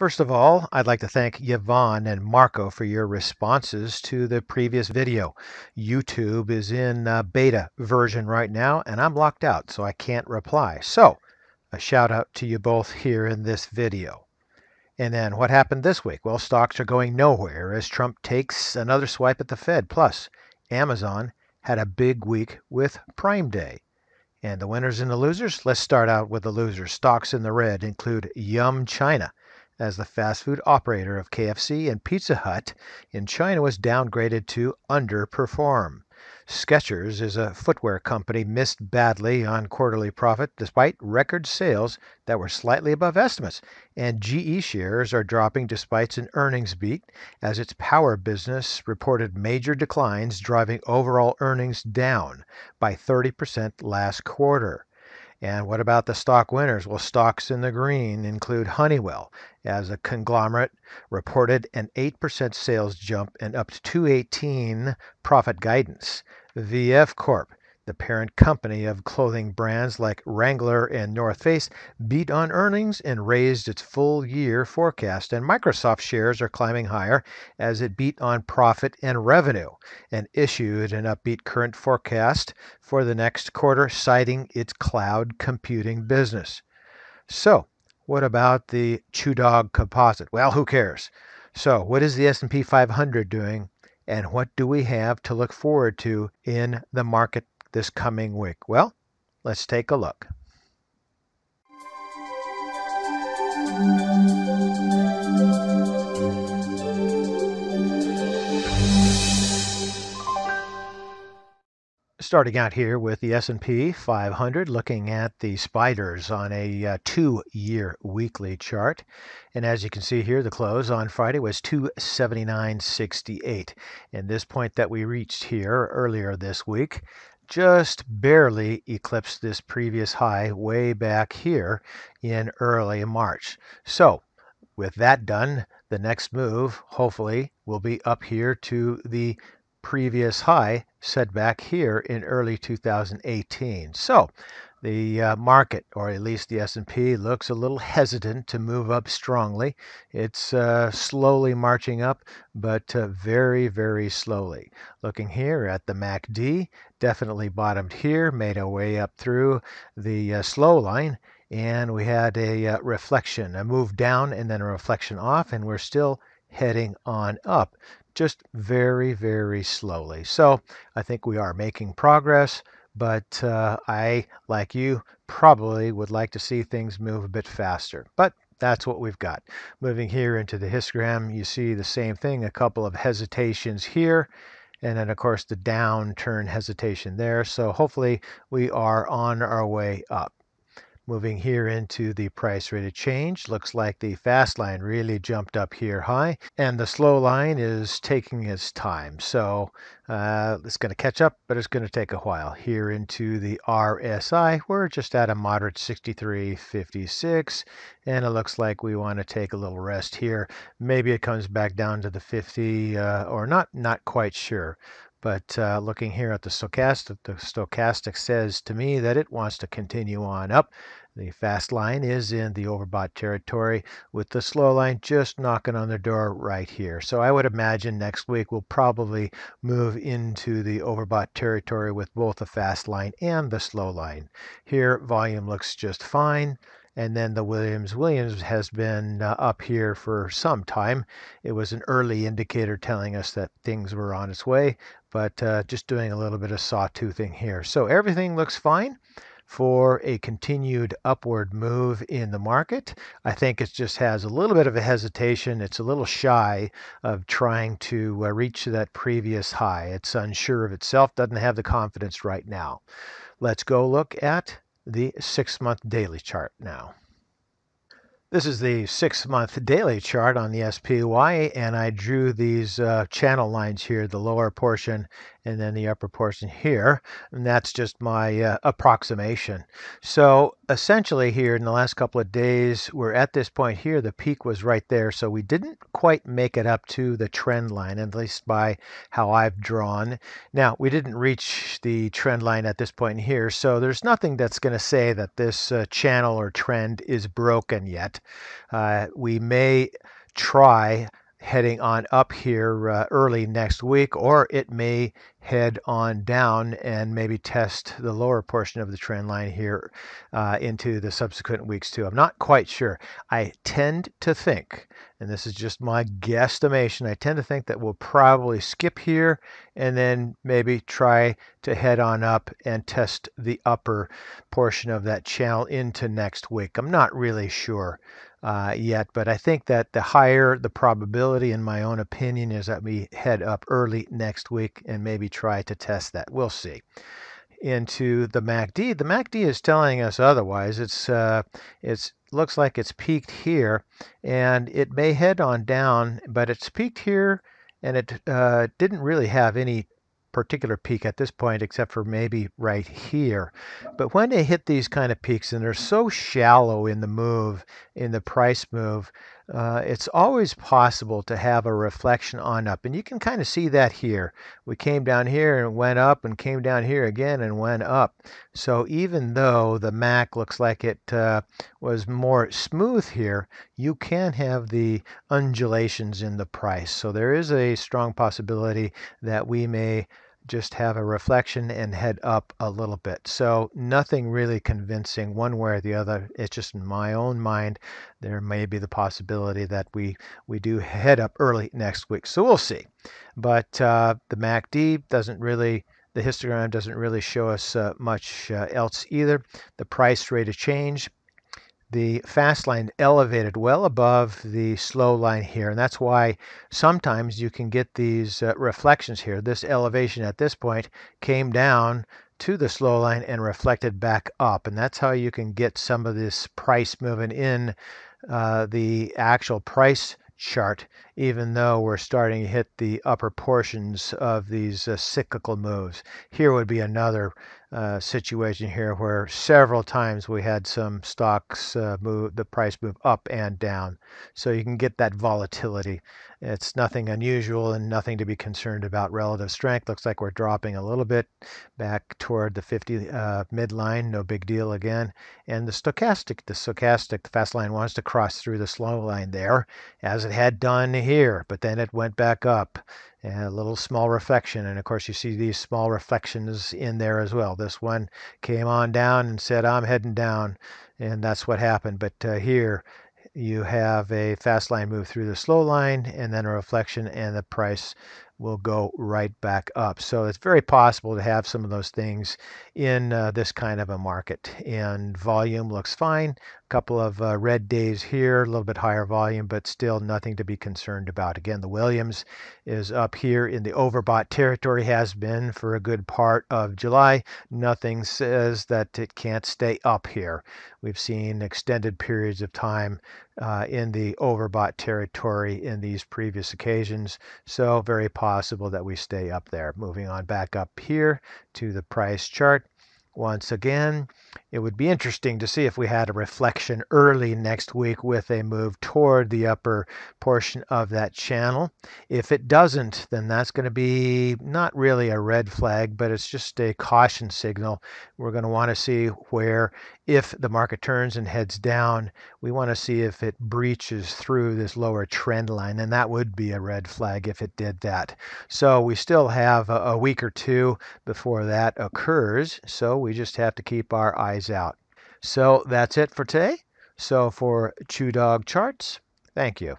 First of all, I'd like to thank Yvonne and Marco for your responses to the previous video. YouTube is in beta version right now, and I'm locked out, so I can't reply. So, a shout out to you both here in this video. And then what happened this week? Well, stocks are going nowhere as Trump takes another swipe at the Fed. Plus, Amazon had a big week with Prime Day. And the winners and the losers? Let's start out with the losers. Stocks in the red include Yum China, as the fast food operator of KFC and Pizza Hut in China was downgraded to underperform. Skechers is a footwear company missed badly on quarterly profit despite record sales that were slightly above estimates. And GE shares are dropping despite an earnings beat as its power business reported major declines, driving overall earnings down by 30% last quarter. And what about the stock winners? Well, stocks in the green include Honeywell, as a conglomerate reported an 8% sales jump and up to 218 profit guidance. VF Corp, the parent company of clothing brands like Wrangler and North Face, beat on earnings and raised its full year forecast. And Microsoft shares are climbing higher as it beat on profit and revenue and issued an upbeat current forecast for the next quarter, citing its cloud computing business. So, what about the ChewDog composite? Well, who cares? So, what is the S&P 500 doing, and what do we have to look forward to in the market this coming week? Well, let's take a look. Starting out here with the S&P 500, looking at the spiders on a 2-year weekly chart. And as you can see here, the close on Friday was 279.68. And this point that we reached here earlier this week just barely eclipsed this previous high way back here in early March. So with that done, the next move hopefully will be up here to the previous high set back here in early 2018. So the market, or at least the S&P, looks a little hesitant to move up strongly. It's slowly marching up, but very, very slowly. Looking here at the MACD, definitely bottomed here, made our way up through the slow line, and we had a reflection, a move down and then a reflection off, and we're still heading on up, just very, very slowly. So I think we are making progress, but I, like you, probably would like to see things move a bit faster. But that's what we've got. Moving here into the histogram, you see the same thing, a couple of hesitations here, and then of course the downturn hesitation there. So hopefully we are on our way up. Moving here into the price rate of change, looks like the fast line really jumped up here high, and the slow line is taking its time. So it's going to catch up, but it's going to take a while. Here into the RSI, we're just at a moderate 63.56, and it looks like we want to take a little rest here. Maybe it comes back down to the 50 or not quite sure. But looking here at the stochastic says to me that it wants to continue on up. The fast line is in the overbought territory with the slow line just knocking on the door right here. So I would imagine next week we'll probably move into the overbought territory with both the fast line and the slow line. Here, volume looks just fine. And then the Williams has been up here for some time. It was an early indicator telling us that things were on its way, but just doing a little bit of sawtoothing here. So everything looks fine for a continued upward move in the market. I think it just has a little bit of a hesitation. It's a little shy of trying to reach that previous high. It's unsure of itself, doesn't have the confidence right now. Let's go look at the 6-month daily chart now. This is the 6-month daily chart on the SPY, and I drew these channel lines here, the lower portion and then the upper portion here. And that's just my approximation. So essentially here in the last couple of days, we're at this point here. The peak was right there. So we didn't quite make it up to the trend line, at least by how I've drawn. Now, we didn't reach the trend line at this point here. So there's nothing that's going to say that this channel or trend is broken yet. We may try heading on up here early next week, or it may head on down and maybe test the lower portion of the trend line here into the subsequent weeks too. I'm not quite sure. I tend to think, and this is just my guesstimation, I tend to think that we'll probably skip here and then maybe try to head on up and test the upper portion of that channel into next week. I'm not really sure yet, but I think that the higher the probability, in my own opinion, is that we head up early next week and maybe try to test that. We'll see. Into the MACD. The MACD is telling us otherwise. It's looks like it's peaked here, and it may head on down, but it's peaked here, and it didn't really have any particular peak at this point except for maybe right here. But when they hit these kind of peaks and they're so shallow in the move, in the price move, it's always possible to have a reflection on up. And you can kind of see that here. We came down here and went up and came down here again and went up. So even though the MAC looks like it was more smooth here, you can have the undulations in the price. So there is a strong possibility that we may just have a reflection and head up a little bit. So nothing really convincing one way or the other. It's just in my own mind, there may be the possibility that we do head up early next week. So we'll see. But the MACD doesn't really, the histogram doesn't really show us much else either. The price rate of change, the fast line elevated well above the slow line here. And that's why sometimes you can get these reflections here. This elevation at this point came down to the slow line and reflected back up. And that's how you can get some of this price moving in the actual price chart, even though we're starting to hit the upper portions of these cyclical moves. Here would be another situation here where several times we had some stocks move, the price move up and down. So you can get that volatility. It's nothing unusual and nothing to be concerned about. Relative strength looks like we're dropping a little bit back toward the 50 midline. No big deal again. And the stochastic, the fast line wants to cross through the slow line there, as it had done here, but then it went back up. And a little small reflection, and of course you see these small reflections in there as well. This one came on down and said, I'm heading down, and that's what happened. But here you have a fast line move through the slow line and then a reflection, and the price will go right back up. So it's very possible to have some of those things in this kind of a market. And volume looks fine. A couple of red days here, a little bit higher volume, but still nothing to be concerned about. Again, the Williams is up here in the overbought territory, has been for a good part of July. Nothing says that it can't stay up here. We've seen extended periods of time in the overbought territory in these previous occasions. So very possible that we stay up there. Moving on back up here to the price chart. Once again, it would be interesting to see if we had a reflection early next week with a move toward the upper portion of that channel. If it doesn't, then that's going to be not really a red flag, but it's just a caution signal. We're going to want to see where, if the market turns and heads down, we want to see if it breaches through this lower trend line, and that would be a red flag if it did that. So we still have a week or two before that occurs, so we just have to keep our eyes out. So that's it for today. So for ChewDog Charts, thank you.